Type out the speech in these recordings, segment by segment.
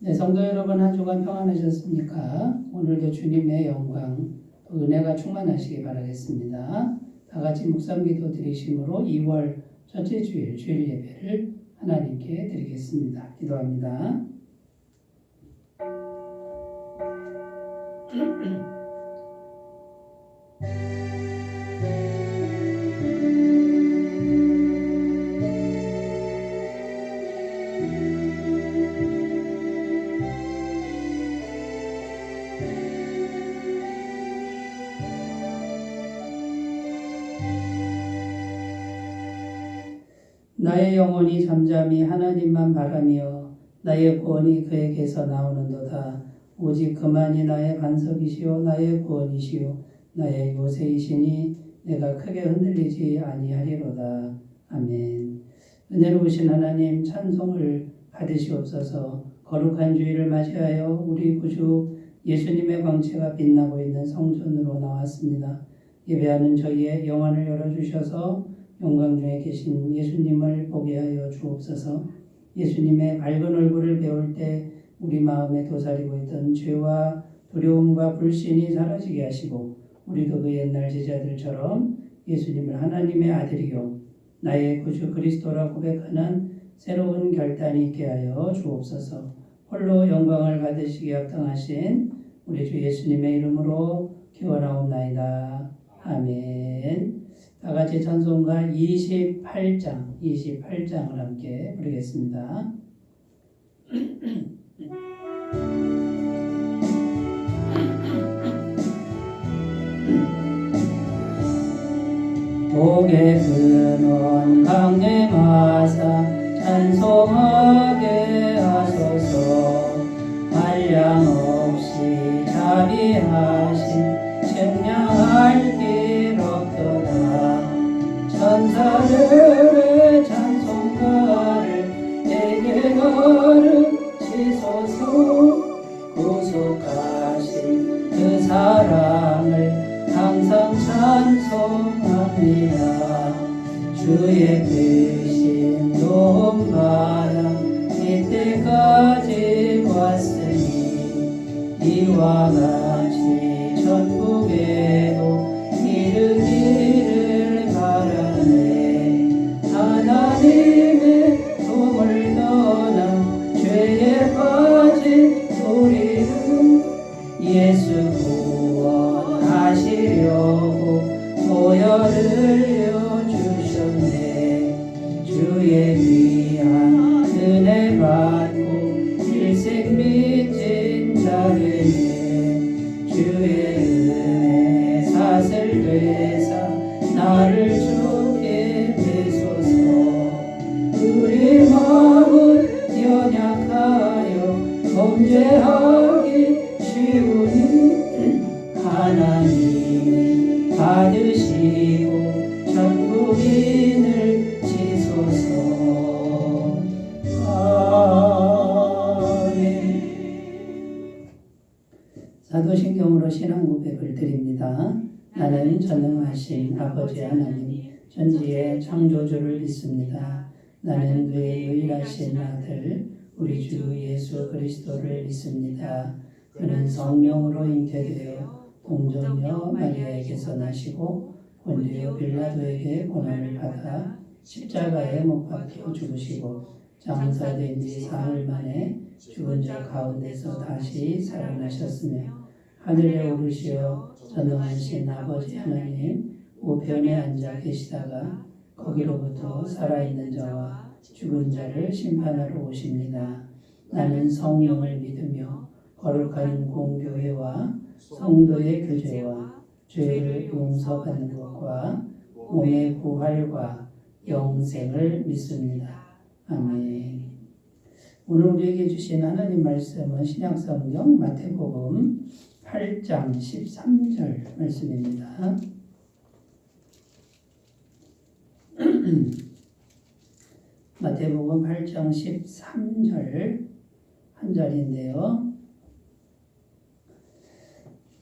네, 성도 여러분 한 주간 평안하셨습니까? 오늘도 주님의 영광, 또 은혜가 충만하시기 바라겠습니다. 다 같이 묵상기도 드리심으로 2월 첫째 주일 예배를 하나님께 드리겠습니다. 기도합니다. 나의 영혼이 잠잠히 하나님만 바라며 나의 구원이 그에게서 나오는도다. 오직 그만이 나의 반석이시요 나의 구원이시요 나의 요새이시니 내가 크게 흔들리지 아니하리로다. 아멘. 은혜로우신 하나님 찬송을 받으시옵소서. 거룩한 주일을 맞이하여 우리 구주 예수님의 광채가 빛나고 있는 성전으로 나왔습니다. 예배하는 저희의 영안을 열어주셔서 영광 중에 계신 예수님을 보게 하여 주옵소서. 예수님의 밝은 얼굴을 배울 때 우리 마음에 도사리고 있던 죄와 두려움과 불신이 사라지게 하시고 우리도 그 옛날 제자들처럼 예수님을 하나님의 아들이요 나의 구주 그리스도라 고백하는 새로운 결단이 있게 하여 주옵소서. 홀로 영광을 받으시기에 합당하신 우리 주 예수님의 이름으로 기원하옵나이다. 아멘. 다 같이 찬송가 28장을 함께 부르겠습니다. 복의 근원 강림하사 찬송하게 하소서. 한량 없이 자비하신 측량할 길 없도다. 천사들의 찬송가를 내게 가르치소서. 구속하신 그 사랑을 항상 찬송합니다. 주의 크신 도움받아 이때까지 왔으니 이와 같이 천국에도 이르기를 바라네. 하나님의 도움을 떠나 죄에 빠진 우리는 예수 구원하시려고 보혈 흘려주셨네. 주의 귀한 은혜 받고 일생 믿진 자들은 주의 은혜 사슬 되사 나를 주게 되소서. 우리 마음은 연약하여 범죄하기 쉬우니 하나님이 받으시고 천국인을 지소서. 아멘. 사도신경으로 신앙 고백을 드립니다. 나는 전능하신 아버지 하나님 전지의 창조주를 믿습니다. 나는 그의 유일하신 아들 우리 주 예수 그리스도를 믿습니다. 그는 성령으로 잉태되어 동정녀 마리아에게서 나시고 본디오 빌라도에게 고난을 받아 십자가에 못 박혀 죽으시고 장사된 지 사흘 만에 죽은 자 가운데서 다시 살아나셨으며 하늘에 오르시어 전능하신 아버지 하나님 우편에 앉아 계시다가 거기로부터 살아있는 자와 죽은 자를 심판하러 오십니다. 나는 성령을 믿으며 거룩한 공교회와 성도의 교제와 죄를 용서받는 것과 몸의 부활과 영생을 믿습니다. 아멘. 오늘 우리에게 주신 하나님 말씀은 신약성경 마태복음 8장 13절 말씀입니다. 마태복음 8장 13절 한 절인데요.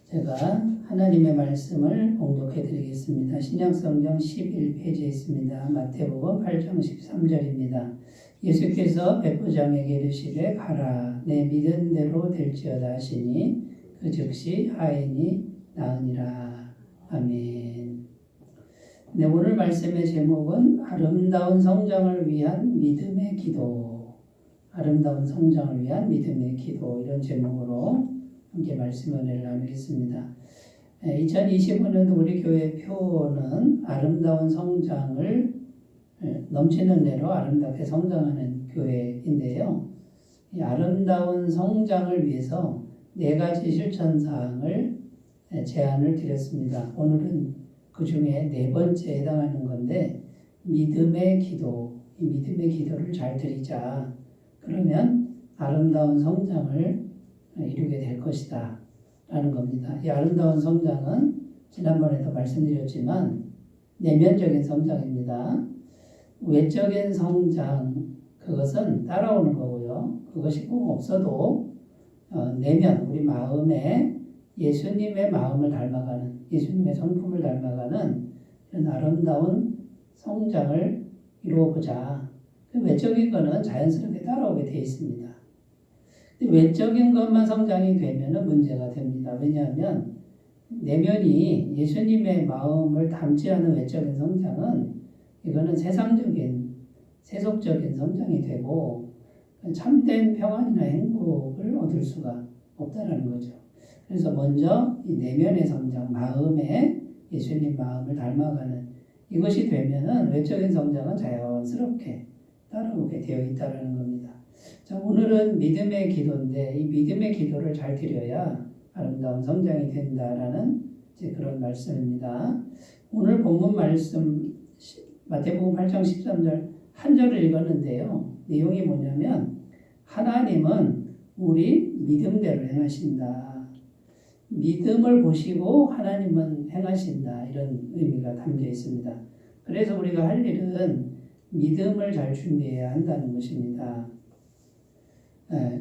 제가 하나님의 말씀을 봉독해 드리겠습니다. 신약성경 11페이지에 있습니다. 마태복음 8장 13절입니다. 예수께서 백부장에게 이르시되 가라 내 믿은 대로 될지어다 하시니 그 즉시 하인이 나으니라. 아멘. 네, 오늘 말씀의 제목은 아름다운 성장을 위한 믿음의 기도. 아름다운 성장을 위한 믿음의 기도, 이런 제목으로 함께 말씀 은혜를 나누겠습니다. 2025년도 우리 교회 표는 아름다운 성장을 넘치는 대로 아름답게 성장하는 교회인데요. 이 아름다운 성장을 위해서 4가지 실천사항을 제안을 드렸습니다. 오늘은 그 중에 4번째에 해당하는 건데, 믿음의 기도, 이 믿음의 기도를 잘 드리자. 그러면 아름다운 성장을 이루게 될 것이다 라는 겁니다. 이 아름다운 성장은 지난번에도 말씀드렸지만 내면적인 성장입니다. 외적인 성장, 그것은 따라오는 거고요. 그것이 꼭 없어도 내면, 우리 마음에 예수님의 마음을 닮아가는, 예수님의 성품을 닮아가는 이런 아름다운 성장을 이루어보자. 외적인 거는 자연스럽게 따라오게 되어 있습니다. 외적인 것만 성장이 되면 문제가 됩니다. 왜냐하면 내면이 예수님의 마음을 닮지 않은 외적인 성장은 이거는 세상적인, 세속적인 성장이 되고 참된 평안이나 행복을 얻을 수가 없다는 거죠. 그래서 먼저 이 내면의 성장, 마음에 예수님 마음을 닮아가는 이것이 되면은 외적인 성장은 자연스럽게 따라오게 되어 있다는 겁니다. 자, 오늘은 믿음의 기도인데 이 믿음의 기도를 잘 드려야 아름다운 성장이 된다라는 이제 그런 말씀입니다. 오늘 본문 말씀 마태복음 8장 13절 한 절을 읽었는데요. 내용이 뭐냐면 하나님은 우리 믿음대로 행하신다. 믿음을 보시고 하나님은 행하신다. 이런 의미가 담겨 있습니다. 그래서 우리가 할 일은 믿음을 잘 준비해야 한다는 것입니다.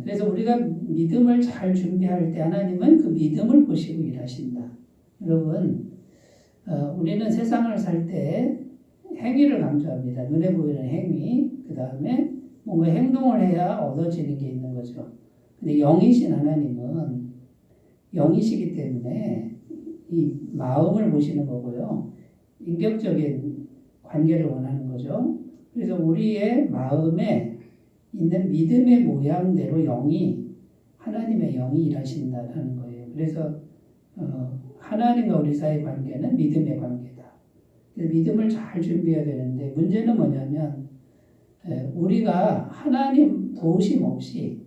그래서 우리가 믿음을 잘 준비할 때 하나님은 그 믿음을 보시고 일하신다. 여러분, 우리는 세상을 살 때 행위를 강조합니다. 눈에 보이는 행위, 그 다음에 뭔가 행동을 해야 얻어지는 게 있는 거죠. 근데 영이신 하나님은 영이시기 때문에 이 마음을 보시는 거고요. 인격적인 관계를 원하는 거죠. 그래서 우리의 마음에 있는 믿음의 모양대로 하나님의 영이 일하신다는 거예요. 그래서 하나님과 우리 사이의 관계는 믿음의 관계다. 그래서 믿음을 잘 준비해야 되는데 문제는 뭐냐면 우리가 하나님 도우심 없이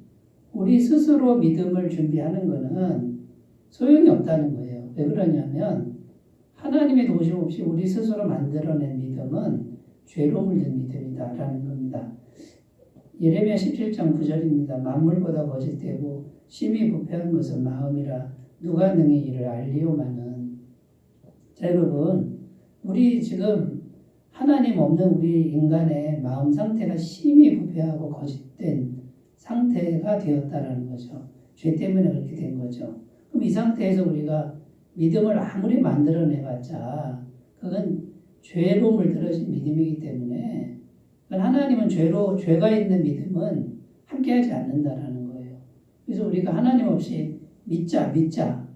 우리 스스로 믿음을 준비하는 것은 소용이 없다는 거예요. 왜 그러냐면 하나님의 도우심 없이 우리 스스로 만들어낸 믿음은 죄로 물든 믿음이다라는 겁니다. 예레미야 17장 9절입니다. 만물보다 거짓되고 심히 부패한 것은 마음이라 누가 능히 이를 알리오마는. 자, 여러분, 우리 지금 하나님 없는 우리 인간의 마음 상태가 심히 부패하고 거짓된 상태가 되었다라는 거죠. 죄 때문에 그렇게 된 거죠. 그럼 이 상태에서 우리가 믿음을 아무리 만들어내봤자 그건 죄로 물들어진 믿음이기 때문에 하나님은 죄가 있는 믿음은 함께하지 않는다라는 거예요. 그래서 우리가 하나님 없이 믿습니다.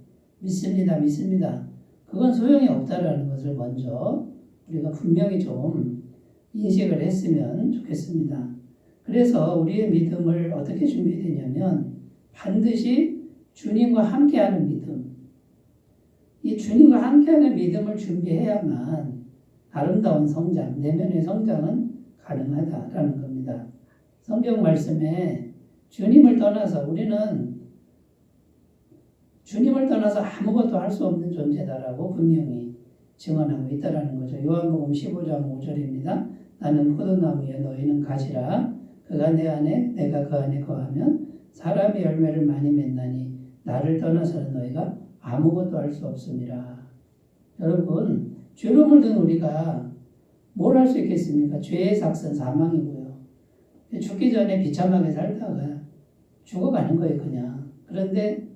그건 소용이 없다라는 것을 먼저 우리가 분명히 좀 인식을 했으면 좋겠습니다. 그래서 우리의 믿음을 어떻게 준비해야 되냐면 반드시 주님과 함께하는 믿음, 이 주님과 함께하는 믿음을 준비해야만 아름다운 성장, 내면의 성장은 가능하다라는 겁니다. 성경 말씀에 주님을 떠나서 우리는 주님을 떠나서 아무것도 할 수 없는 존재다라고 분명히 증언하고 있다라는 거죠. 요한복음 15장 5절입니다. 나는 포도나무여 너희는 가지라. 그가 내 안에 내가 그 안에 거하면 사람이 열매를 많이 맺나니 나를 떠나서는 너희가 아무것도 할 수 없습니다. 여러분, 죄로 물든 우리가 뭘 할 수 있겠습니까? 죄의 삭은 사망이고요. 죽기 전에 비참하게 살다가 죽어가는 거예요, 그냥. 그런데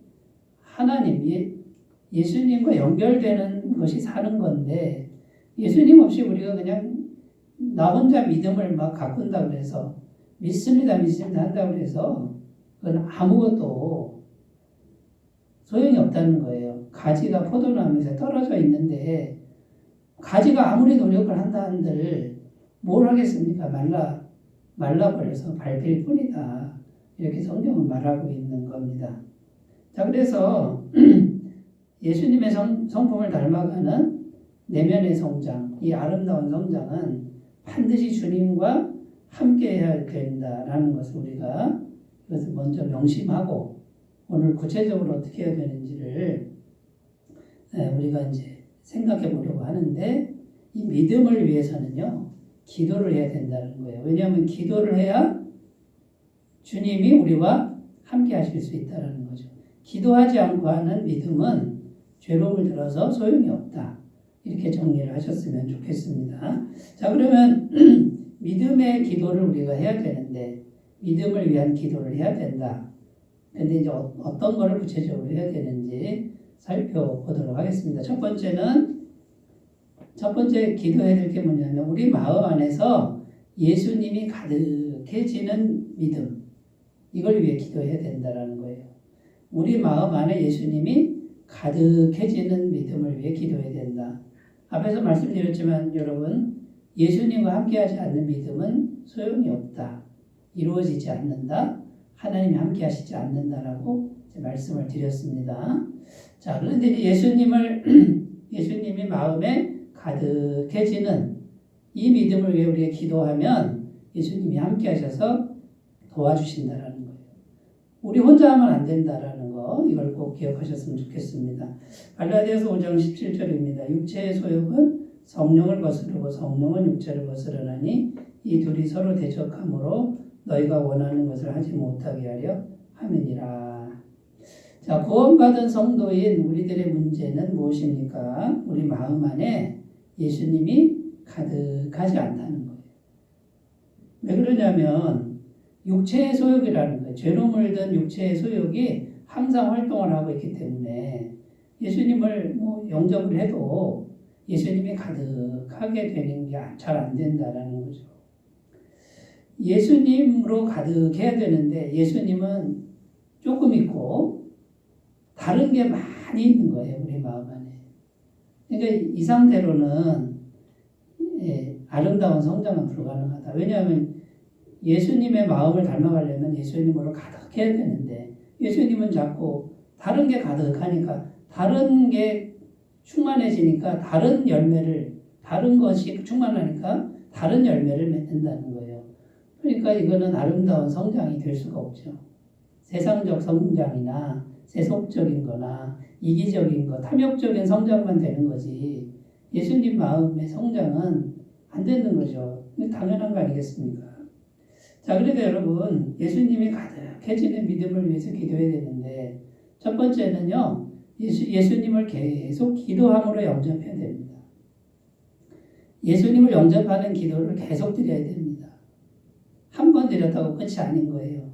하나님, 예수님과 연결되는 것이 사는 건데 예수님 없이 우리가 그냥 나 혼자 믿음을 막 가꾼다 그래서 믿습니다 한다고 해서 그건 아무것도 소용이 없다는 거예요. 가지가 포도나무에서 떨어져 있는데 가지가 아무리 노력을 한다 한들 뭘 하겠습니까? 말라버려서 밟힐 뿐이다. 이렇게 성경은 말하고 있는 겁니다. 자, 그래서 예수님의 성품을 닮아가는 내면의 성장, 이 아름다운 성장은 반드시 주님과 함께 해야 된다라는 것을 우리가 이것을 먼저 명심하고 오늘 구체적으로 어떻게 해야 되는지를 우리가 이제 생각해 보려고 하는데 이 믿음을 위해서는요, 기도를 해야 된다는 거예요. 왜냐하면 기도를 해야 주님이 우리와 함께 하실 수 있다는 거죠. 기도하지 않고 하는 믿음은 죄로움을 들어서 소용이 없다. 이렇게 정리를 하셨으면 좋겠습니다. 자, 그러면 믿음의 기도를 우리가 해야 되는데 믿음을 위한 기도를 해야 된다. 근데 이제 어떤 거를 구체적으로 해야 되는지 살펴보도록 하겠습니다. 첫 번째 기도해야 될 게 뭐냐면 우리 마음 안에서 예수님이 가득해지는 믿음, 이걸 위해 기도해야 된다라는 거예요. 우리 마음 안에 예수님이 가득해지는 믿음을 위해 기도해야 된다. 앞에서 말씀드렸지만 여러분, 예수님과 함께하지 않는 믿음은 소용이 없다. 이루어지지 않는다. 하나님이 함께하시지 않는다라고 말씀을 드렸습니다. 자, 그런데 예수님이 마음에 가득해지는 이 믿음을 위해 우리가 기도하면 예수님이 함께하셔서 도와주신다라는 거예요. 우리 혼자 하면 안 된다라는 거, 이걸 꼭 기억하셨으면 좋겠습니다. 갈라디아서 5장 17절입니다. 육체의 소욕은 성령을 거스르고 성령은 육체를 거스르나니 이 둘이 서로 대적하므로 너희가 원하는 것을 하지 못하게 하려 함이니라. 자, 구원받은 성도인 우리들의 문제는 무엇입니까? 우리 마음 안에 예수님이 가득하지 않다는 거예요. 왜 그러냐면 육체의 소욕이라는 거예요. 죄로 물든 육체의 소욕이 항상 활동을 하고 있기 때문에 예수님을 영접을 해도 예수님이 가득하게 되는 게 잘 안 된다라는 거죠. 예수님으로 가득해야 되는데 예수님은 조금 있고 다른 게 많이 있는 거예요. 우리 마음 안에. 그러니까 이 상태로는 아름다운 성장은 불가능하다. 왜냐하면 예수님의 마음을 닮아가려면 예수님으로 가득해야 되는데 예수님은 자꾸 다른 게 가득하니까 다른 게 충만해지니까 다른 것이 충만하니까 다른 열매를 맺는다는 거예요. 그러니까 이거는 아름다운 성장이 될 수가 없죠. 세상적 성장이나 세속적인 거나 이기적인 거, 탐욕적인 성장만 되는 거지 예수님 마음의 성장은 안 되는 거죠. 당연한 거 아니겠습니까? 자, 그러니까 여러분, 예수님이 가득해지는 믿음을 위해서 기도해야 되는데 첫 번째는요, 예수님을 계속 기도함으로 영접해야 됩니다. 예수님을 영접하는 기도를 계속 드려야 됩니다. 한 번 드렸다고 끝이 아닌 거예요.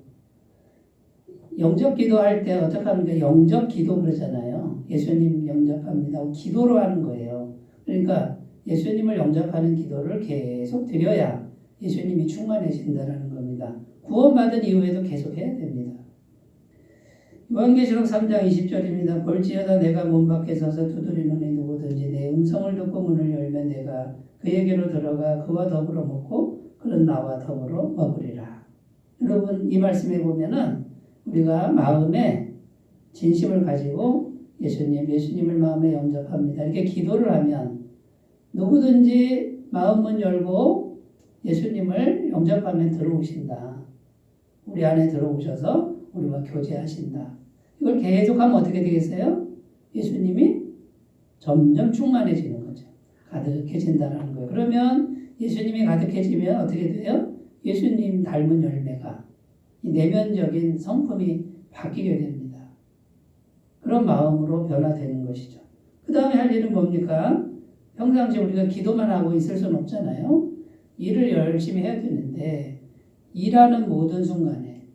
영접 기도할 때 어떻게 합니까? 영접 기도 그러잖아요. 예수님 영접합니다. 기도로 하는 거예요. 그러니까 예수님을 영접하는 기도를 계속 드려야 예수님이 충만해진다는 겁니다. 구원받은 이후에도 계속 해야 됩니다. 요한계시록 3장 20절입니다. 볼지어다 내가 문 밖에 서서 두드리노니 누구든지 내 음성을 듣고 문을 열면 내가 그에게로 들어가 그와 더불어 먹고 그는 나와 더불어 먹으리라. 여러분, 이 말씀에 보면은 우리가 마음에 진심을 가지고 예수님을 마음에 영접합니다. 이렇게 기도를 하면 누구든지 마음문 열고 예수님을 영접하면 들어오신다. 우리 안에 들어오셔서 우리와 교제하신다. 이걸 계속하면 어떻게 되겠어요? 예수님이 점점 충만해지는 거죠. 가득해진다는 거예요. 그러면 예수님이 가득해지면 어떻게 돼요? 예수님 닮은 열매가 이 내면적인 성품이 바뀌게 됩니다. 그런 마음으로 변화되는 것이죠. 그 다음에 할 일은 뭡니까? 평상시 우리가 기도만 하고 있을 수는 없잖아요. 일을 열심히 해야 되는데 일하는 모든 순간에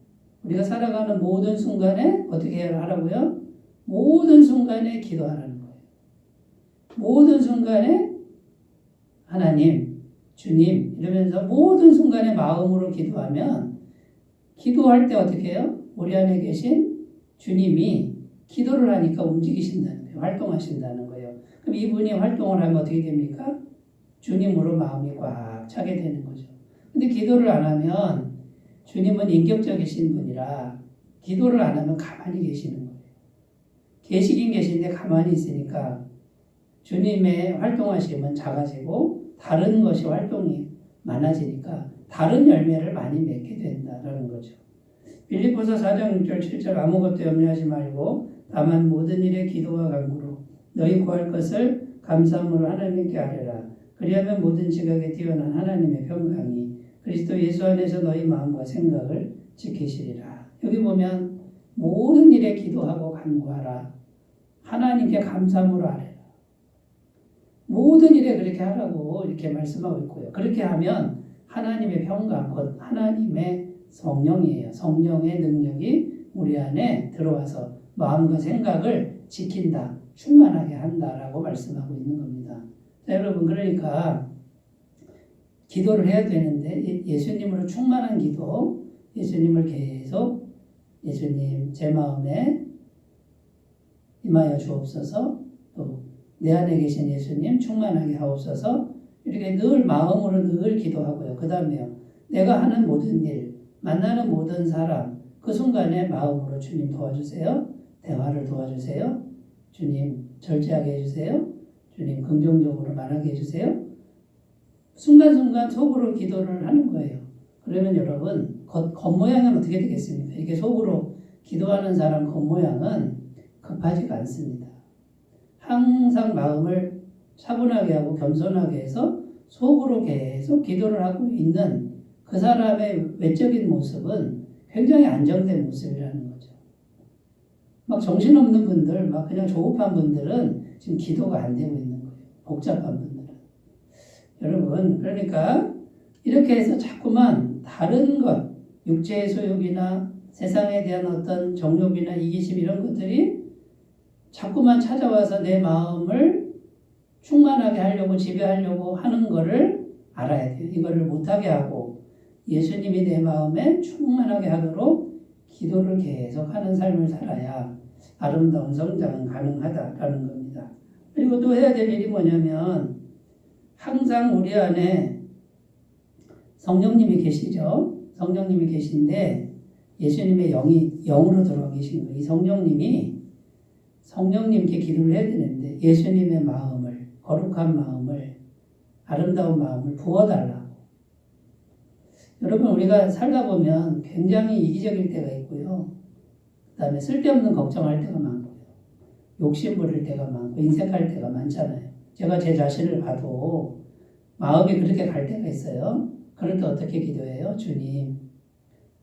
우리가 살아가는 모든 순간에 어떻게 하라고요? 모든 순간에 기도하라는 거예요. 모든 순간에 하나님, 주님 이러면서 모든 순간에 마음으로 기도하면 기도할 때 어떻게 해요? 우리 안에 계신 주님이 기도를 하니까 움직이신다는 거예요. 활동하신다는 거예요. 그럼 이분이 활동을 하면 어떻게 됩니까? 주님으로 마음이 꽉 차게 되는 거죠. 근데 기도를 안 하면 주님은 인격적이신 분이라 기도를 안 하면 가만히 계시는 거예요. 계시긴 계신데 가만히 있으니까 주님의 활동하심은 작아지고 다른 것이 활동이 많아지니까 다른 열매를 많이 맺게 된다는 거죠. 빌립보서 4장 6절 7절 아무것도 염려하지 말고 다만 모든 일에 기도와 간구로 너희 구할 것을 감사함으로 하나님께 아뢰라. 그리하면 모든 지각에 뛰어난 하나님의 평강이 그리스도 예수 안에서 너희 마음과 생각을 지키시리라. 여기 보면 모든 일에 기도하고 간구하라. 하나님께 감사함으로 아뢰라. 모든 일에 그렇게 하라고 이렇게 말씀하고 있고요. 그렇게 하면 하나님의 평강, 곧 하나님의 성령이에요. 성령의 능력이 우리 안에 들어와서 마음과 생각을 지킨다, 충만하게 한다라고 말씀하고 있는 겁니다. 자, 여러분, 그러니까 기도를 해야 되는데 예수님으로 충만한 기도, 예수님을 계속 예수님 제 마음에 임하여 주옵소서, 또 내 안에 계신 예수님 충만하게 하옵소서, 이렇게 늘 마음으로 늘 기도하고요. 그 다음에요, 내가 하는 모든 일, 만나는 모든 사람, 그 순간에 마음으로 주님 도와주세요. 대화를 도와주세요. 주님 절제하게 해주세요. 주님 긍정적으로 말하게 해주세요. 순간순간 속으로 기도를 하는 거예요. 그러면 여러분 겉모양은 어떻게 되겠습니까? 이렇게 속으로 기도하는 사람 겉모양은 급하지가 않습니다. 항상 마음을 차분하게 하고 겸손하게 해서 속으로 계속 기도를 하고 있는 그 사람의 외적인 모습은 굉장히 안정된 모습이라는 거죠. 막 정신없는 분들, 막 그냥 조급한 분들은 지금 기도가 안 되고 있는 거예요. 복잡한 분들은. 여러분, 그러니까 이렇게 해서 자꾸만 다른 것, 육체의 소욕이나 세상에 대한 어떤 정욕이나 이기심 이런 것들이 자꾸만 찾아와서 내 마음을 충만하게 하려고 지배하려고 하는 거를 알아야 돼요. 이거를 못하게 하고 예수님이 내 마음에 충만하게 하도록 기도를 계속하는 삶을 살아야 아름다운 성장은 가능하다라는 겁니다. 그리고 또 해야 될 일이 뭐냐면 항상 우리 안에 성령님이 계시죠. 성령님이 계신데 예수님의 영이 영으로 들어와 계신 거예요. 이 성령님께 기도를 해야 되는데 예수님의 마음을, 거룩한 마음을, 아름다운 마음을 부어달라고. 여러분, 우리가 살다 보면 굉장히 이기적일 때가 있고요. 그 다음에 쓸데없는 걱정할 때가 많고요. 욕심 부릴 때가 많고 인색할 때가 많잖아요. 제가 제 자신을 봐도 마음이 그렇게 갈 때가 있어요. 그럴 때 어떻게 기도해요?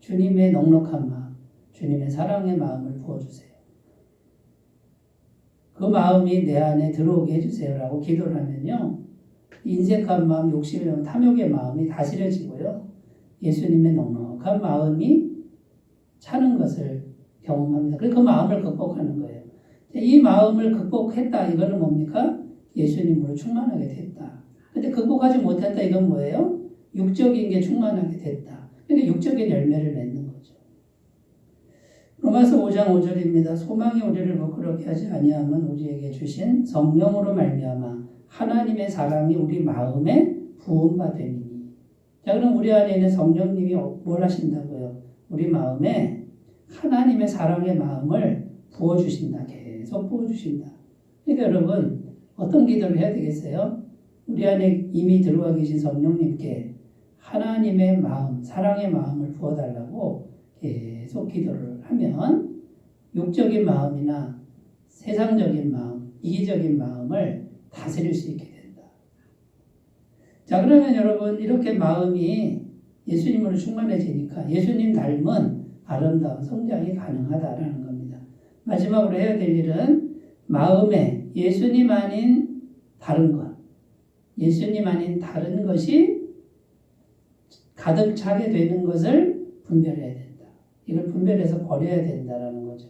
주님의 넉넉한 마음, 주님의 사랑의 마음을 부어주세요. 그 마음이 내 안에 들어오게 해주세요라고 기도를 하면요. 인색한 마음, 욕심의 마음, 탐욕의 마음이 다스려지고요. 예수님의 넉넉한 마음이 차는 것을 경험합니다. 그래서 그 마음을 극복하는 거예요. 이 마음을 극복했다. 이거는 뭡니까? 예수님으로 충만하게 됐다. 근데 극복하지 못했다. 이건 뭐예요? 육적인 게 충만하게 됐다. 그러니까 육적인 열매를 맺는 거죠. 로마서 5장 5절입니다. 소망이 우리를 부끄럽게 하지 아니함은 우리에게 주신 성령으로 말미암아 하나님의 사랑이 우리 마음에 부음받음이니. 자, 그럼 우리 안에 있는 성령님이 뭘 하신다고요? 우리 마음에 하나님의 사랑의 마음을 부어주신다. 계속 부어주신다. 그러니까 여러분, 어떤 기도를 해야 되겠어요? 우리 안에 이미 들어와 계신 성령님께 하나님의 마음, 사랑의 마음을 부어달라고 계속 기도를 하면 육적인 마음이나 세상적인 마음, 이기적인 마음을 다스릴 수 있게 된다. 자, 그러면 여러분, 이렇게 마음이 예수님으로 충만해지니까 예수님 닮은 아름다운 성장이 가능하다라는 겁니다. 마지막으로 해야 될 일은 마음에 예수님 아닌 다른 것, 예수님 아닌 다른 것이 가득 차게 되는 것을 분별해야 된다. 이걸 분별해서 버려야 된다라는 거죠.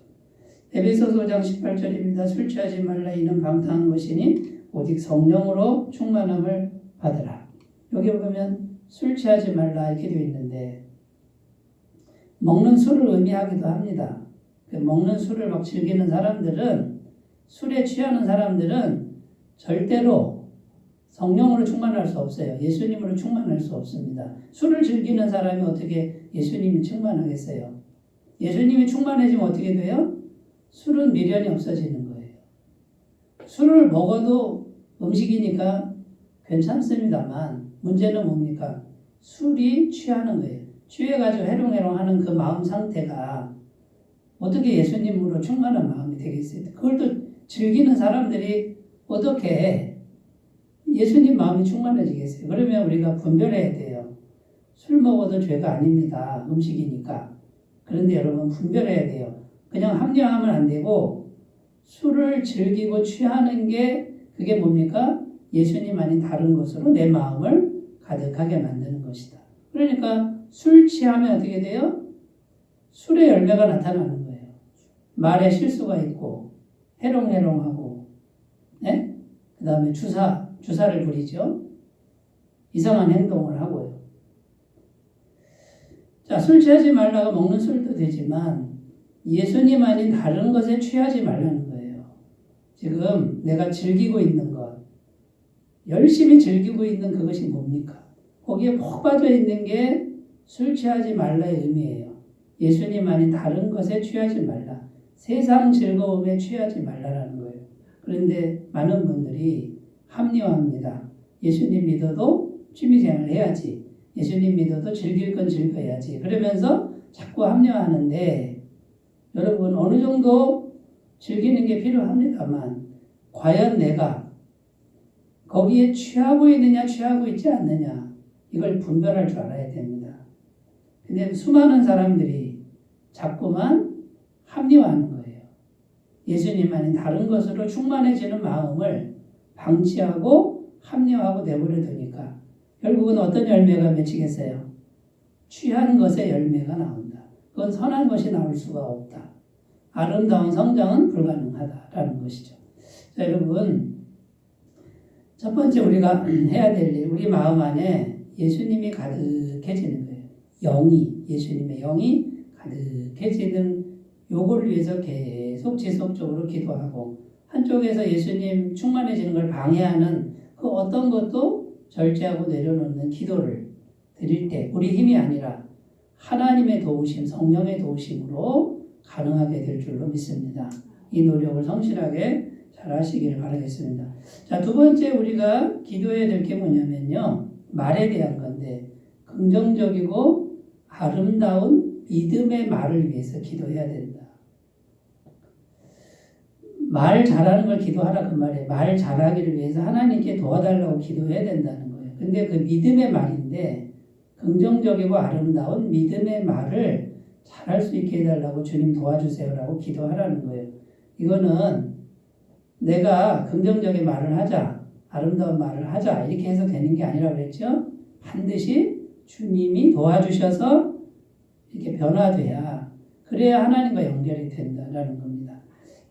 에베소서 5장 18절입니다. 술 취하지 말라. 이는 방탕한 것이니 오직 성령으로 충만함을 받으라. 여기 보면 술 취하지 말라 이렇게 되어 있는데 먹는 술을 의미하기도 합니다. 먹는 술을 막 즐기는 사람들은, 술에 취하는 사람들은 절대로 성령으로 충만할 수 없어요. 예수님으로 충만할 수 없습니다. 술을 즐기는 사람이 어떻게 예수님이 충만하겠어요? 예수님이 충만해지면 어떻게 돼요? 술은 미련이 없어지는 거예요. 술을 먹어도 음식이니까 괜찮습니다만 문제는 뭡니까? 술이 취하는 거예요. 취해가지고 해롱해롱하는 그 마음 상태가 어떻게 예수님으로 충만한 마음이 되겠어요? 그걸 또 즐기는 사람들이 어떻게 예수님 마음이 충만해지겠어요? 그러면 우리가 분별해야 돼요. 술 먹어도 죄가 아닙니다. 음식이니까. 그런데 여러분 분별해야 돼요. 그냥 합리화하면 안 되고 술을 즐기고 취하는 게 그게 뭡니까? 예수님 아닌 다른 것으로 내 마음을 가득하게 만드는 것이다. 그러니까 술 취하면 어떻게 돼요? 술의 열매가 나타나는 거예요. 말에 실수가 있고 해롱해롱하고 네? 그 다음에 주사를 부리죠. 이상한 행동을 하고요. 자, 술 취하지 말라고 먹는 술도 되지만 예수님 아닌 다른 것에 취하지 말라는 거예요. 지금 내가 즐기고 있는 것, 열심히 즐기고 있는 그것이 뭡니까? 거기에 푹 빠져 있는 게 술 취하지 말라의 의미예요. 예수님 아닌 다른 것에 취하지 말라. 세상 즐거움에 취하지 말라라는 거예요. 그런데 많은 분들이 합리화합니다. 예수님 믿어도 취미생활 해야지. 예수님 믿어도 즐길 건 즐겨야지. 그러면서 자꾸 합리화하는데 여러분 어느 정도 즐기는 게 필요합니다만 과연 내가 거기에 취하고 있느냐 취하고 있지 않느냐 이걸 분별할 줄 알아야 됩니다. 근데 수많은 사람들이 자꾸만 합리화하는 거예요. 예수님 아닌 다른 것으로 충만해지는 마음을 방치하고 합리화하고 내버려 두니까 결국은 어떤 열매가 맺히겠어요? 취한 것의 열매가 나온다. 그건 선한 것이 나올 수가 없다. 아름다운 성장은 불가능하다라는 것이죠. 자, 여러분 첫 번째 우리가 해야 될 일, 우리 마음 안에 예수님이 가득해지는 거예요. 예수님의 영이 가득해지는 요거를 위해서 계속 지속적으로 기도하고 한쪽에서 예수님 충만해지는 걸 방해하는 그 어떤 것도 절제하고 내려놓는 기도를 드릴 때 우리 힘이 아니라 하나님의 도우심, 성령의 도우심으로 가능하게 될 줄로 믿습니다. 이 노력을 성실하게 잘 하시기를 바라겠습니다. 자, 두 번째 우리가 기도해야 될 게 뭐냐면요. 말에 대한 건데 긍정적이고 아름다운 믿음의 말을 위해서 기도해야 된다. 말 잘하는 걸 기도하라 그 말이에요. 말 잘하기를 위해서 하나님께 도와달라고 기도해야 된다는 거예요. 근데 그 믿음의 말인데 긍정적이고 아름다운 믿음의 말을 잘할 수 있게 해달라고 주님 도와주세요라고 기도하라는 거예요. 이거는 내가 긍정적인 말을 하자, 아름다운 말을 하자 이렇게 해서 되는 게 아니라 그랬죠. 반드시 주님이 도와주셔서 이렇게 변화돼야 그래야 하나님과 연결이 된다라는 겁니다.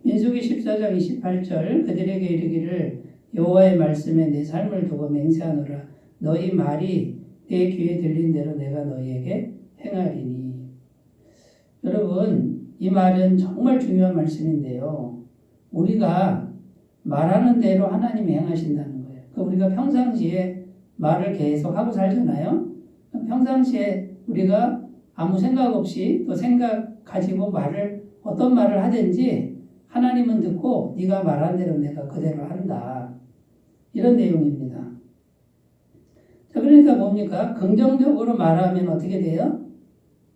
민수기 14장 28절 그들에게 이르기를 여호와의 말씀에 내 삶을 두고 맹세하노라. 너희 말이 내 귀에 들린 대로 내가 너희에게 행하리니. 여러분 이 말은 정말 중요한 말씀인데요. 우리가 말하는 대로 하나님이 행하신다는 거예요. 우리가 평상시에 말을 계속 하고 살잖아요. 평상시에 우리가 아무 생각 없이 또 생각 가지고 어떤 말을 하든지 하나님은 듣고 네가 말한 대로 내가 그대로 한다. 이런 내용입니다. 자, 그러니까 뭡니까? 긍정적으로 말하면 어떻게 돼요?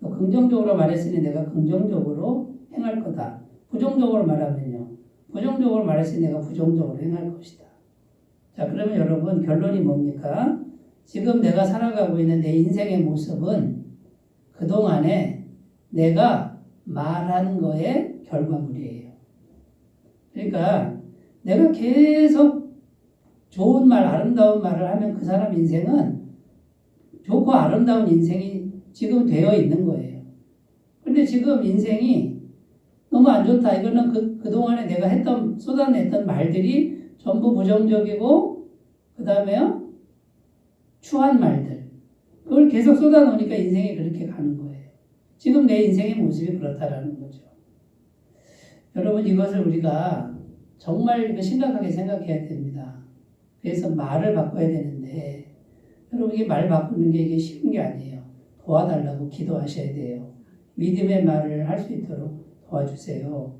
또 긍정적으로 말했으니 내가 긍정적으로 행할 거다. 부정적으로 말하면요. 부정적으로 말했으니 내가 부정적으로 행할 것이다. 자, 그러면 여러분 결론이 뭡니까? 지금 내가 살아가고 있는 내 인생의 모습은 그동안에 내가 말한 거의 결과물이에요. 그러니까 내가 계속 좋은 말, 아름다운 말을 하면 그 사람 인생은 좋고 아름다운 인생이 지금 되어 있는 거예요. 그런데 지금 인생이 너무 안 좋다. 이거는 그동안에 내가 쏟아냈던 말들이 전부 부정적이고 그 다음에요. 추한 말들. 그걸 계속 쏟아놓으니까 인생이 그렇게 가는 거예요. 지금 내 인생의 모습이 그렇다라는 거죠. 여러분 이것을 우리가 정말 심각하게 생각해야 됩니다. 그래서 말을 바꿔야 되는데 여러분 이게 말 바꾸는 게 이게 쉬운 게 아니에요. 도와달라고 기도하셔야 돼요. 믿음의 말을 할 수 있도록 도와주세요.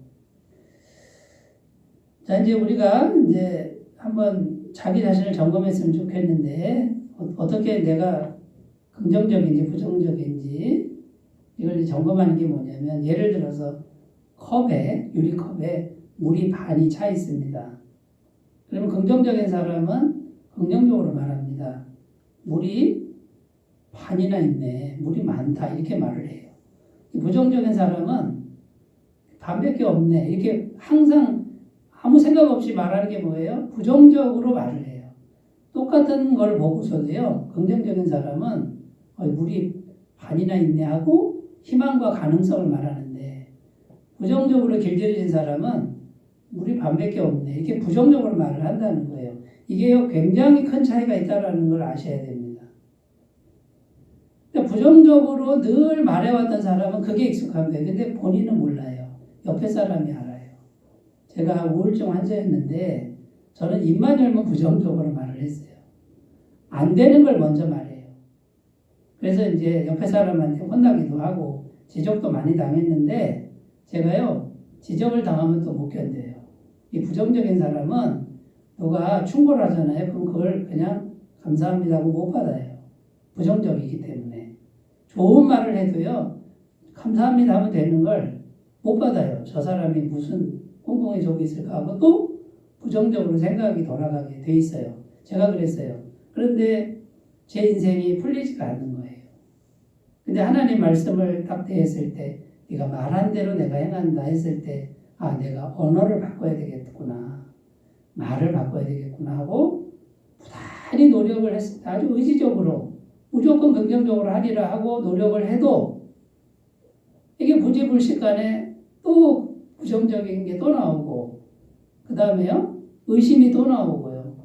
자 이제 우리가 이제 한번 자기 자신을 점검했으면 좋겠는데 어떻게 내가 긍정적인지 부정적인지 이걸 점검하는 게 뭐냐면 예를 들어서 유리컵에 물이 반이 차 있습니다. 그러면 긍정적인 사람은 긍정적으로 말합니다. 물이 반이나 있네. 물이 많다. 이렇게 말을 해요. 부정적인 사람은 반밖에 없네. 이렇게 항상 아무 생각 없이 말하는 게 뭐예요? 부정적으로 말을 해요. 똑같은 걸 보고서도요. 긍정적인 사람은 물이 반이나 있네 하고 희망과 가능성을 말하는데 부정적으로 길들여진 사람은 물이 반밖에 없네. 이렇게 부정적으로 말을 한다는 거예요. 이게 굉장히 큰 차이가 있다는 걸 아셔야 됩니다. 그러니까 부정적으로 늘 말해왔던 사람은 그게 익숙한 거예요. 근데 본인은 몰라요. 옆에 사람이 알아요. 제가 우울증 환자였는데 저는 입만 열면 부정적으로 말을 했어요. 안 되는 걸 먼저 말해요. 그래서 이제 옆에 사람한테 혼나기도 하고 지적도 많이 당했는데 제가요 지적을 당하면 또 못 견뎌요. 이 부정적인 사람은 누가 충고를 하잖아요. 그럼 그걸 그냥 감사합니다 하고 못 받아요. 부정적이기 때문에. 좋은 말을 해도요. 감사합니다 하면 되는 걸 못 받아요. 저 사람이 무슨 꽁꽁이 적이 있을까 하고 또 부정적으로 생각이 돌아가게 돼 있어요. 제가 그랬어요. 그런데 제 인생이 풀리지가 않는 거예요. 근데 하나님 말씀을 딱 대했을 때 네가 말한 대로 내가 행한다 했을 때 내가 언어를 바꿔야 되겠구나. 말을 바꿔야 되겠구나 하고 부단히 노력을 했을 때 아주 의지적으로 무조건 긍정적으로 하리라 하고 노력을 해도 이게 부지불식간에 또 부정적인 게 또 나오고 그 다음에요 의심이 또 나오고요.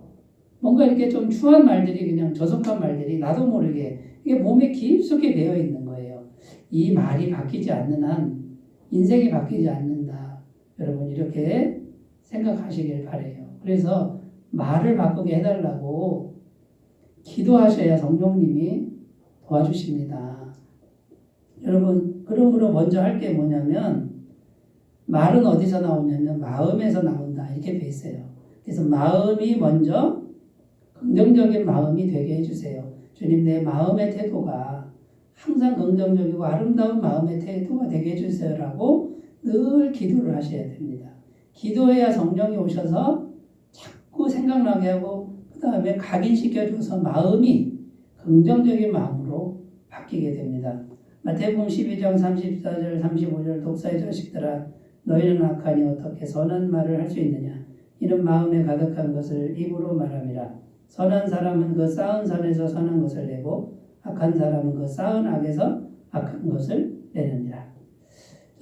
뭔가 이렇게 좀 추한 말들이 그냥 저속한 말들이 나도 모르게 이게 몸에 깊숙이 배어 있는 거예요. 이 말이 바뀌지 않는 한 인생이 바뀌지 않는다. 여러분 이렇게 생각하시길 바라요. 그래서 말을 바꾸게 해달라고 기도하셔야 성령님이 도와주십니다. 여러분 그러므로 먼저 할 게 뭐냐면 말은 어디서 나오냐면 마음에서 나온다 이렇게 돼 있어요. 그래서 마음이 먼저 긍정적인 마음이 되게 해주세요. 주님 내 마음의 태도가 항상 긍정적이고 아름다운 마음의 태도가 되게 해주세요라고 늘 기도를 하셔야 됩니다. 기도해야 성령이 오셔서 자꾸 생각나게 하고 그 다음에 각인시켜줘서 마음이 긍정적인 마음으로 바뀌게 됩니다. 마태복음 12장 34절 35절 독사의 자식들아 너희는 악하니 어떻게 선한 말을 할 수 있느냐 이는 마음에 가득한 것을 입으로 말함이라. 선한 사람은 그 쌓은 선에서 선한 것을 내고 악한 사람은 그 쌓은 악에서 악한 것을 내느니라.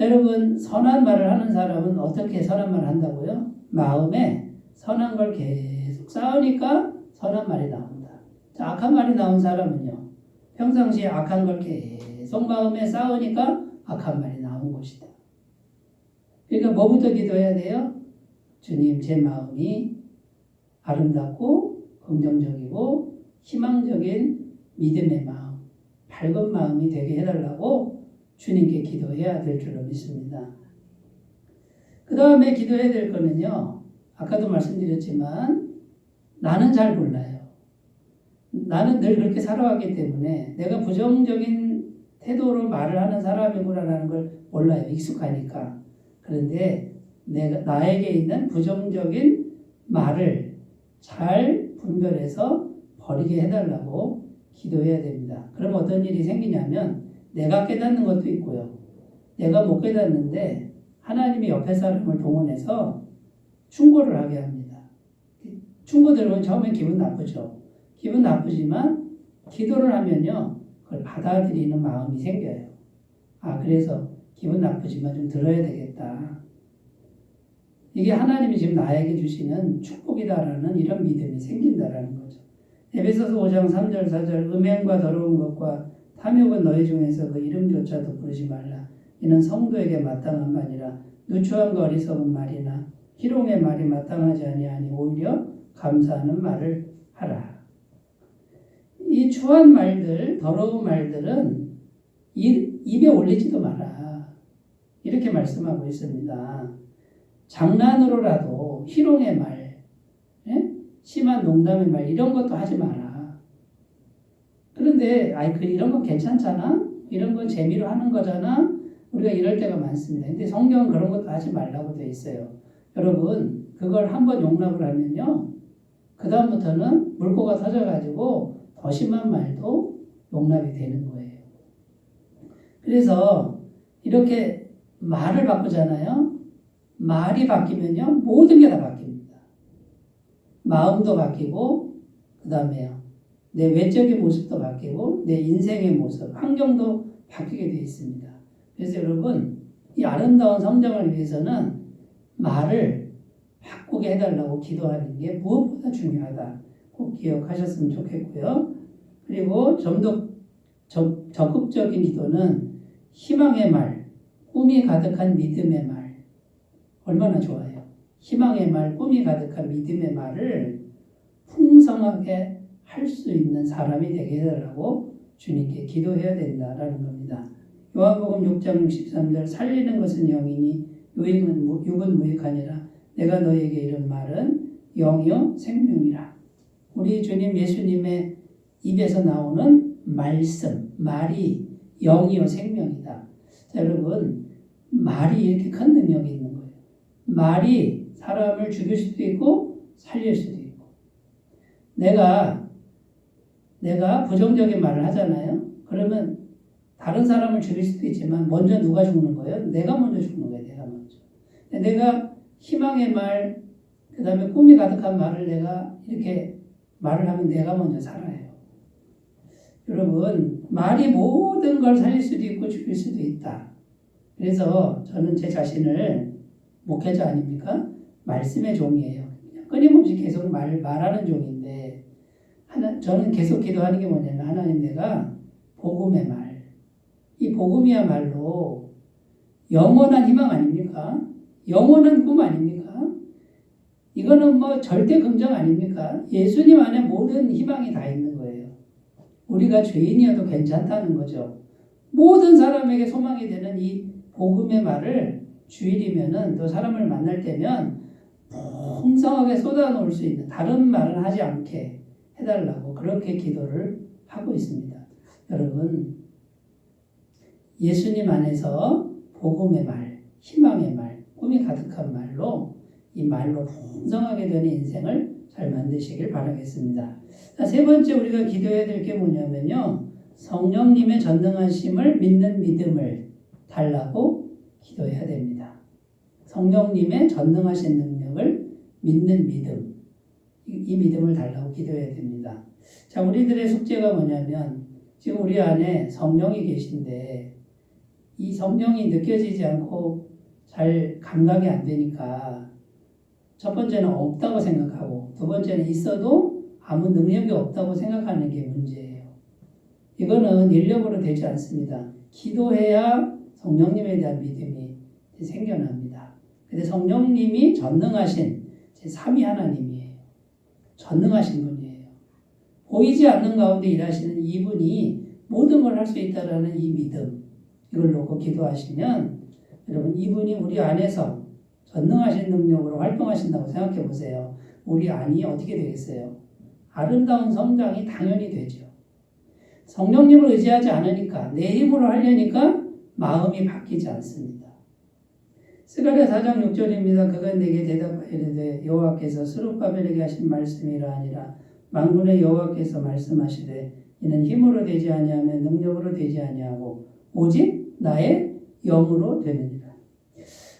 여러분 선한 말을 하는 사람은 어떻게 선한 말을 한다고요? 마음에 선한 걸 계속 쌓으니까 선한 말이 나온다. 자, 악한 말이 나온 사람은요. 평상시에 악한 걸 계속 마음에 쌓으니까 악한 말이 나온 것이다. 그러니까 뭐부터 기도해야 돼요? 주님 제 마음이 아름답고 긍정적이고 희망적인 믿음의 마음, 밝은 마음이 되게 해달라고 주님께 기도해야 될 줄로 믿습니다. 그 다음에 기도해야 될 거는요. 아까도 말씀드렸지만 나는 잘 몰라요. 나는 늘 그렇게 살아왔기 때문에 내가 부정적인 태도로 말을 하는 사람이구나라는 걸 몰라요. 익숙하니까. 그런데 나에게 있는 부정적인 말을 잘 분별해서 버리게 해달라고 기도해야 됩니다. 그럼 어떤 일이 생기냐면 내가 깨닫는 것도 있고요. 내가 못 깨닫는데 하나님이 옆에 사람을 동원해서 충고를 하게 합니다. 충고 들으면 처음엔 기분 나쁘죠. 기분 나쁘지만 기도를 하면요. 그걸 받아들이는 마음이 생겨요. 그래서 기분 나쁘지만 좀 들어야 되겠다. 이게 하나님이 지금 나에게 주시는 축복이다라는 이런 믿음이 생긴다라는 거죠. 에베소서 5장 3절 4절 음행과 더러운 것과 탐욕은 너희 중에서 그 이름조차도 부르지 말라. 이는 성도에게 마땅한 바니라. 누추함과 어리석은 말이나 희롱의 말이 마땅하지 아니하니 오히려 감사하는 말을 하라. 이 추한 말들, 더러운 말들은 입에 올리지도 마라. 이렇게 말씀하고 있습니다. 장난으로라도 희롱의 말, 심한 농담의 말 이런 것도 하지 마라. 그런데 이런 건 괜찮잖아? 이런 건 재미로 하는 거잖아? 우리가 이럴 때가 많습니다. 근데 성경은 그런 것도 하지 말라고 되어 있어요. 여러분, 그걸 한번 용납을 하면요. 그 다음부터는 물꼬가 터져가지고 더 심한 말도 용납이 되는 거예요. 그래서 이렇게 말을 바꾸잖아요. 말이 바뀌면요. 모든 게 다 바뀝니다. 마음도 바뀌고 그 다음에요. 내 외적인 모습도 바뀌고 내 인생의 모습, 환경도 바뀌게 되어 있습니다. 그래서 여러분 이 아름다운 성장을 위해서는 말을 바꾸게 해달라고 기도하는 게 무엇보다 중요하다. 꼭 기억하셨으면 좋겠고요. 그리고 좀 더 적극적인 기도는 희망의 말, 꿈이 가득한 믿음의 말. 얼마나 좋아요. 희망의 말, 꿈이 가득한 믿음의 말을 풍성하게 할 수 있는 사람이 되게 해달라고 주님께 기도해야 된다라는 겁니다. 요한복음 6장 63절 살리는 것은 영이니 육은 무익하니라. 내가 너에게 이런 말은 영이요 생명이라. 우리 주님 예수님의 입에서 나오는 말씀, 말이 영이요 생명이다. 자, 여러분 말이 이렇게 큰 능력이 있는 거예요. 말이 사람을 죽일 수도 있고 살릴 수도 있고. 내가 부정적인 말을 하잖아요. 그러면 다른 사람을 죽일 수도 있지만 먼저 누가 죽는 거예요? 내가 먼저 죽는 거예요. 내가 먼저. 내가 희망의 말, 그 다음에 꿈이 가득한 말을 내가 이렇게 말을 하면 내가 먼저 살아요. 여러분, 말이 모든 걸 살릴 수도 있고 죽일 수도 있다. 그래서 저는 제 자신을 목회자 아닙니까? 말씀의 종이에요. 끊임없이 계속 말하는 종인데 저는 계속 기도하는 게 뭐냐면 하나님 내가 복음의 말, 이 복음이야말로 영원한 희망 아닙니까? 영원한 꿈 아닙니까? 이거는 뭐 절대 긍정 아닙니까? 예수님 안에 모든 희망이 다 있는 거예요. 우리가 죄인이어도 괜찮다는 거죠. 모든 사람에게 소망이 되는 이 복음의 말을 주일이면은 또 사람을 만날 때면 풍성하게 쏟아놓을 수 있는 다른 말은 하지 않게 해달라고 그렇게 기도를 하고 있습니다. 여러분 예수님 안에서 복음의 말, 희망의 말, 꿈이 가득한 말로 이 말로 풍성하게 되는 인생을 잘 만드시길 바라겠습니다. 자, 세 번째 우리가 기도해야 될 게 뭐냐면요. 성령님의 전능하심을 믿는 믿음을 달라고 기도해야 됩니다. 성령님의 전능하신 능력을 믿는 믿음, 이 믿음을 달라고 기도해야 됩니다. 자, 우리들의 숙제가 뭐냐면 지금 우리 안에 성령이 계신데 이 성령이 느껴지지 않고 잘 감각이 안 되니까 첫 번째는 없다고 생각하고 두 번째는 있어도 아무 능력이 없다고 생각하는 게 문제예요. 이거는 인력으로 되지 않습니다. 기도해야 성령님에 대한 믿음이 생겨납니다. 근데 성령님이 전능하신 제3위 하나님이에요. 전능하신 분이에요. 보이지 않는 가운데 일하시는 이분이 모든 걸 할 수 있다라는 이 믿음, 이걸 놓고 기도하시면 여러분 이분이 우리 안에서 전능하신 능력으로 활동하신다고 생각해 보세요. 우리 안이 어떻게 되겠어요? 아름다운 성장이 당연히 되죠. 성령님을 의지하지 않으니까 내 힘으로 하려니까 마음이 바뀌지 않습니다. 스가랴 4장 6절입니다. 그가 내게 대답하여 이르되 여호와께서 스룹바벨에게 하신 말씀이라 아니라 만군의 여호와께서 말씀하시되 이는 힘으로 되지 아니하며 능력으로 되지 아니하고 오직 나의 영으로 되느니라.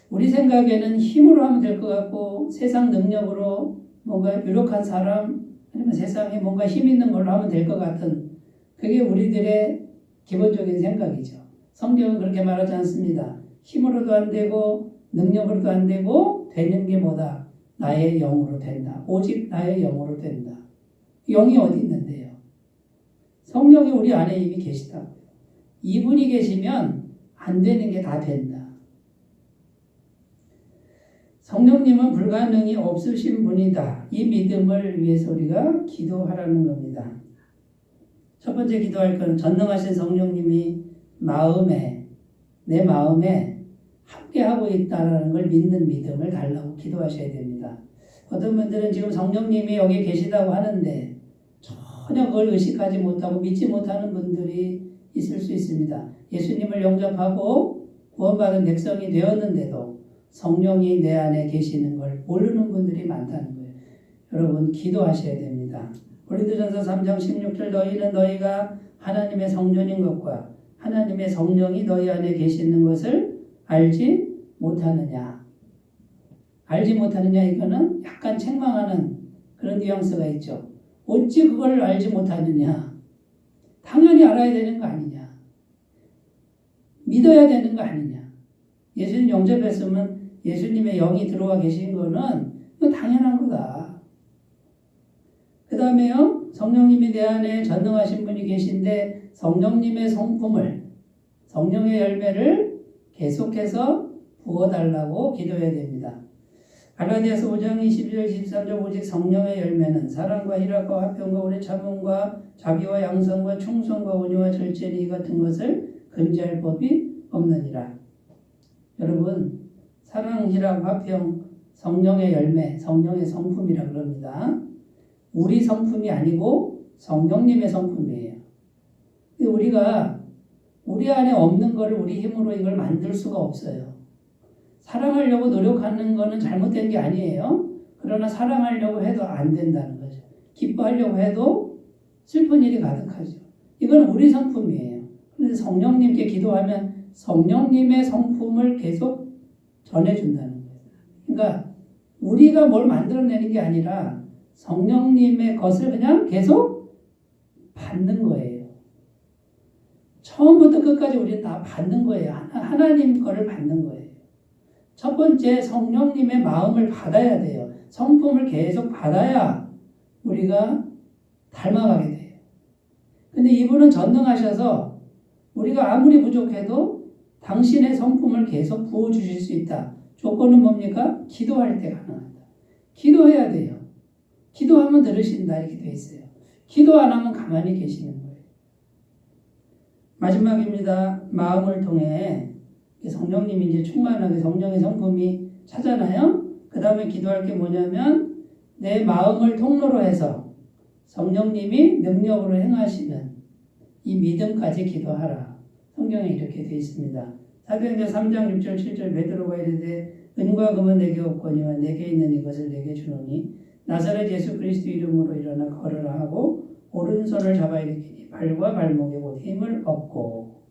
우리 생각에는 힘으로 하면 될 것 같고 세상 능력으로 뭔가 유력한 사람 아니면 세상에 뭔가 힘 있는 걸로 하면 될 것 같은 그게 우리들의 기본적인 생각이죠. 성경은 그렇게 말하지 않습니다. 힘으로도 안 되고 능력으로도 안 되고 되는 게 뭐다? 나의 영으로 된다. 오직 나의 영으로 된다. 영이 어디 있는데요? 성령이 우리 안에 이미 계시다. 이분이 계시면 안 되는 게 다 된다. 성령님은 불가능이 없으신 분이다. 이 믿음을 위해서 우리가 기도하라는 겁니다. 첫 번째 기도할 것은 전능하신 성령님이 내 마음에 함께하고 있다는 걸 믿는 믿음을 달라고 기도하셔야 됩니다. 어떤 분들은 지금 성령님이 여기 계시다고 하는데 전혀 그걸 의식하지 못하고 믿지 못하는 분들이 있을 수 있습니다. 예수님을 영접하고 구원받은 백성이 되었는데도 성령이 내 안에 계시는 걸 모르는 분들이 많다는 거예요. 여러분 기도하셔야 됩니다. 고린도전서 3장 16절 너희는 너희가 하나님의 성전인 것과 하나님의 성령이 너희 안에 계시는 것을 알지 못하느냐. 알지 못하느냐 이거는 약간 책망하는 그런 뉘앙스가 있죠. 어찌 그걸 알지 못하느냐. 당연히 알아야 되는 거 아니냐. 믿어야 되는 거 아니냐. 예수님 영접했으면 예수님의 영이 들어와 계신 거는 이거 당연한 거다. 그 다음에요. 성령님이 내 안에 전능하신 분이 계신데 성령님의 성품을 성령의 열매를 계속해서 부어달라고 기도해야 됩니다. 갈라디아서 5장 22절 23절 오직 성령의 열매는 사랑과 희락과 화평과 오래 참음과 자비와 양선과 충성과 온유와 절제니 같은 것을 금지할 법이 없느니라. 여러분 사랑, 희락, 화평, 성령의 열매, 성령의 성품이라 그럽니다. 우리 성품이 아니고 성령님의 성품이에요. 우리가 우리 안에 없는 거를 우리 힘으로 이걸 만들 수가 없어요. 사랑하려고 노력하는 거는 잘못된 게 아니에요. 그러나 사랑하려고 해도 안 된다는 거죠. 기뻐하려고 해도 슬픈 일이 가득하죠. 이건 우리 성품이에요. 그래서 성령님께 기도하면 성령님의 성품을 계속 전해준다는 거예요. 그러니까 우리가 뭘 만들어내는 게 아니라 성령님의 것을 그냥 계속 받는 거예요. 처음부터 끝까지 우리는 다 받는 거예요. 하나님 거를 받는 거예요. 첫 번째 성령님의 마음을 받아야 돼요. 성품을 계속 받아야 우리가 닮아가게 돼요. 근데 이분은 전능하셔서 우리가 아무리 부족해도 당신의 성품을 계속 부어주실 수 있다. 조건은 뭡니까? 기도할 때 가능하다. 기도해야 돼요. 기도하면 들으신다 이렇게 돼 있어요. 기도 안 하면 가만히 계시는 거예요. 마지막입니다. 마음을 통해 성령님이 이제 충만하게 성령의 성품이 차잖아요. 그 다음에 기도할 게 뭐냐면 내 마음을 통로로 해서 성령님이 능력으로 행하시는 이 믿음까지 기도하라. 성경에 이렇게 되어 있습니다. 사도행전 3장 6절 7절 베드로가 이르되 은과 금은 내게 없거니와 내게 있는 이것을 내게 주노니 나사렛 예수 그리스도 이름으로 일어나 걸으라 하고 오른손을 잡아 일으키니 발과 발목에 곧 힘을 얻고.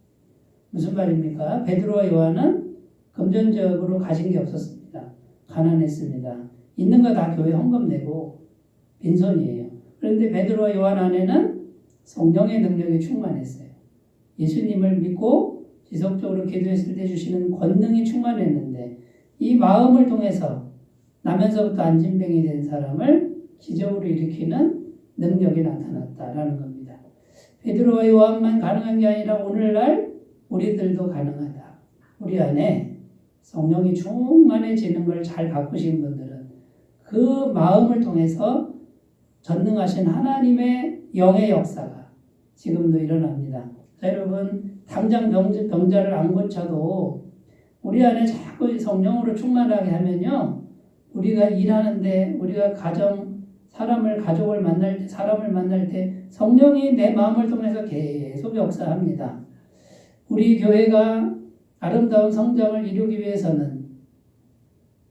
무슨 말입니까? 베드로와 요한은 금전적으로 가진 게 없었습니다. 가난했습니다. 있는 거 다 교회 헌금 내고 빈손이에요. 그런데 베드로와 요한 안에는 성령의 능력이 충만했어요. 예수님을 믿고 지속적으로 기도했을 때 주시는 권능이 충만했는데 이 마음을 통해서 나면서부터 안진병이 된 사람을 기적으로 일으키는 능력이 나타났다라는 겁니다. 베드로와 요한만 가능한 게 아니라 오늘날 우리들도 가능하다. 우리 안에 성령이 충만해지는 걸 잘 바꾸신 분들은 그 마음을 통해서 전능하신 하나님의 영의 역사가 지금도 일어납니다. 자, 여러분 당장 병자를 안 고쳐도 우리 안에 자꾸 성령으로 충만하게 하면요. 우리가 일하는데 우리가 가족을 만날 때 성령이 내 마음을 통해서 계속 역사합니다. 우리 교회가 아름다운 성장을 이루기 위해서는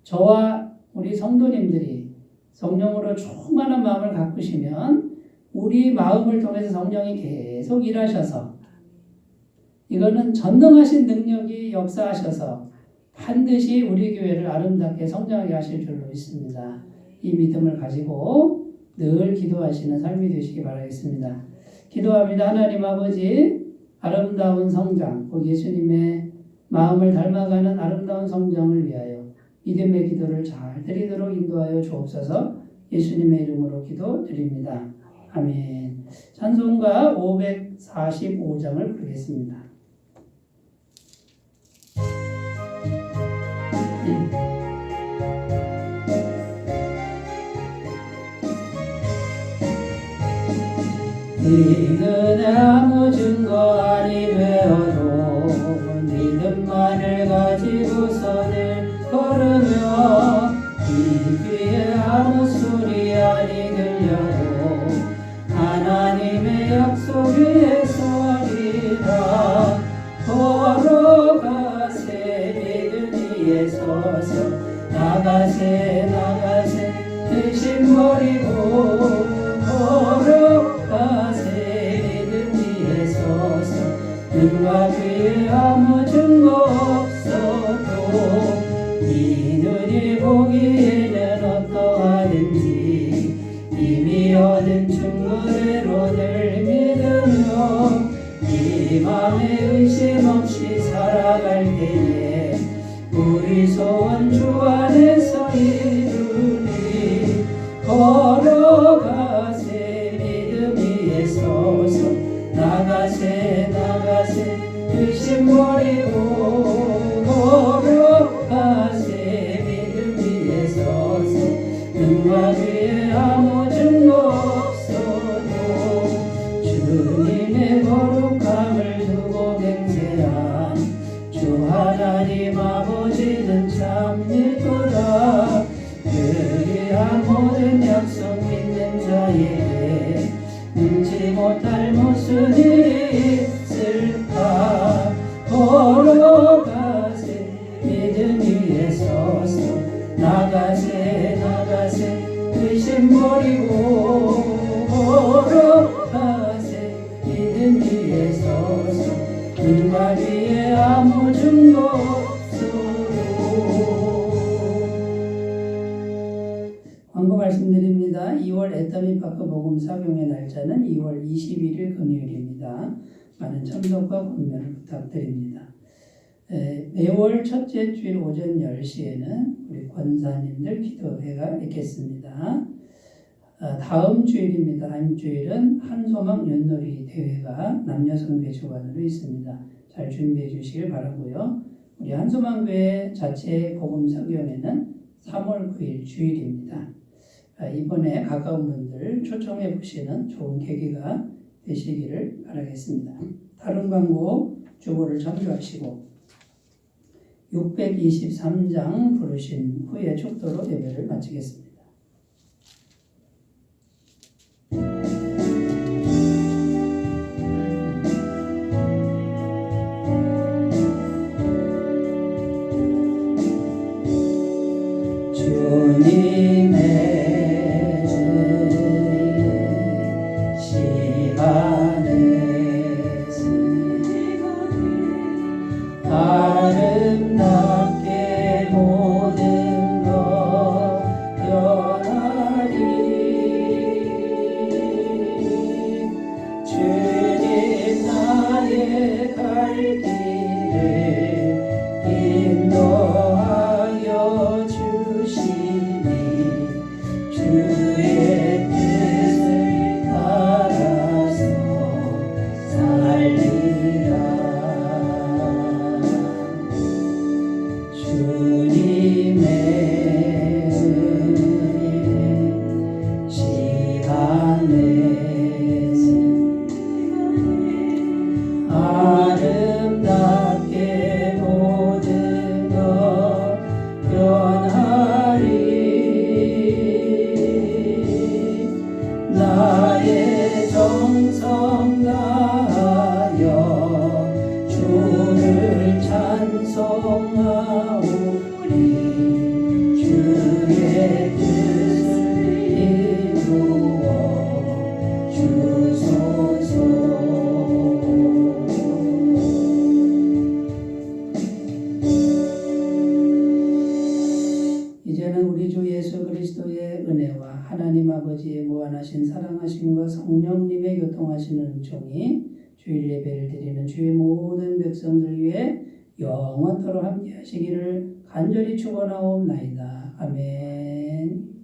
저와 우리 성도님들이 성령으로 충만한 마음을 가꾸시면 우리 마음을 통해서 성령이 계속 일하셔서 이거는 전능하신 능력이 역사하셔서 반드시 우리 교회를 아름답게 성장하게 하실 줄로 믿습니다. 이 믿음을 가지고 늘 기도하시는 삶이 되시기 바라겠습니다. 기도합니다. 하나님 아버지 아름다운 성장, 곧 예수님의 마음을 닮아가는 아름다운 성장을 위하여 믿음의 기도를 잘 드리도록 인도하여 주옵소서. 예수님의 이름으로 기도드립니다. 아멘. 찬송가 545장을 부르겠습니다. 이 은혜 아무 증거 아니 되어도 믿음만을 가지고서 늘 걸으며 이 귀에 아무 소리 아니 들려도 하나님의 약속 위에 서리라. 걸어가세 믿음 위에 서서 나가세 나가세 의심 버리고 걸어가세 믿음 위에 서서 눈과 귀에 아무 증거 없어도 이 눈이 보기에는 어떠하든지 이미 얻은 증거대로 늘 믿으며 이 맘에 의심 없이 살아갈 때에 우리 소원 주 안에서 이루리. 걸어가세 믿음 위에 서서 나가세 나가세 의심 버리고 걸어가세 믿음 위에 서서 눈과 귀에 아무 증거 없어도 주님의 거룩함을 두고 맹세한 주 하나님 아버지는 참 믿도다. 그리한 모든 약속 믿는 자에게 능치 못할 무슨 일이 있을까. 걸어가세 믿음 위에 서서 나가세 나가세 의심 버리고 걸어가세 믿음 위에 서서 눈과 귀에 아무 증거 없어도. 광고 말씀드립니다. 2월 애터미 파크 복음 사경의 날짜는 2월 21일 금요일입니다. 많은 참석과 권면을 부탁드립니다. 매월 첫째 주일 오전 10시에는 우리 권사님들 기도회가 있겠습니다. 다음 주일입니다. 다음 주일은 한소망 윷놀이 대회가 남녀성교회 주관으로 있습니다. 잘 준비해 주시길 바라고요. 우리 한소망교회 자체 복음 사경에는 3월 9일 주일입니다. 이번에 가까운 분들 초청해 보시는 좋은 계기가 되시기를 바라겠습니다. 다른 광고 주보를 참조하시고 623장 부르신 후에 축도로 예배를 마치겠습니다. 아름답게 모든 것 변하리. 주님 나의 갈 길을 인도하여 주시니 주의 뜻을 따라서 살리라. 주님의 시간에서 아름답게 모든 것 변하리. 나의 정성 다하여 주를 찬송하오리. 주의 뜻을 이루어 주소서. 이제는 우리 주 예수 그리스도의 은혜와 하나님 아버지의 무한하신 사랑하심과 성령님의 교통하시는 은총이 주일 예배를 드리는 주의 모든 백성들 위해 영원토록 함께 하시기를 간절히 축원하옵나이다. 아멘.